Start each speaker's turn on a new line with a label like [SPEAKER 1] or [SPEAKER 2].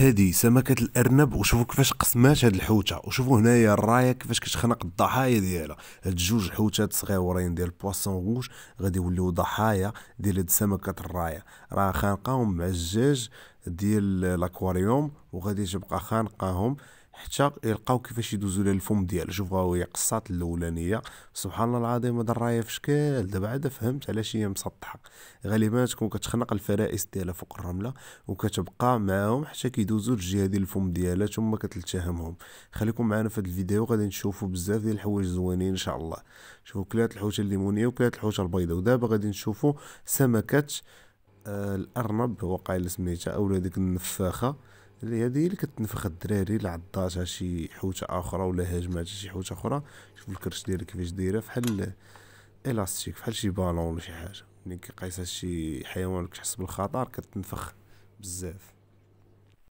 [SPEAKER 1] هذه سمكة الأرنب، وشوفوا كيفاش قسمات هاد الحوتة، وشوفوا هنايا الراية كيفاش كتخنق الضحايا ديالها. هاد جوج حوتات صغيورين ديال البواسون روج غادي يوليو ضحايا ديال هاد سمكة الراية. راه خانقاهم مع الزجاج ديال لاكواريوم، وغادي تبقى خانقاهم حتى يلقاو كيفاش يدوزو لها الفم ديالها. شوفوا ها هي قصات الاولانيه. سبحان الله العظيم، هاد الرايه في شكال دابا عاد فهمت علاش هي مسطحه. غالبا تكون كتخنق الفرائس ديالها فوق الرمله، وكتبقى معاهم حتى كيدوزو للجهه ديال الفم ديالها ثم كتلتهمهم. خليكم معنا في هذا الفيديو، غادي نشوفوا بزاف ديال الحوايج زوينين ان شاء الله. شوفوا كلات الحوته الليمونيه وكلات الحوته البيضاء، ودابا غادي نشوفوا سمكه الارنب وقيلا سميتها، اولا ديك النفاخه اللي هذه اللي كتنفخ الدراري اللي عضاتها شي حوته اخرى ولا هاجماتها شي حوته اخرى. شوف الكرش ديالها كيفاش دايره، بحال الاستيك، بحال شي بالون ولا شي حاجه. ملي كيقيسها شي حيوان كتحس بالخطر كتنفخ بزاف.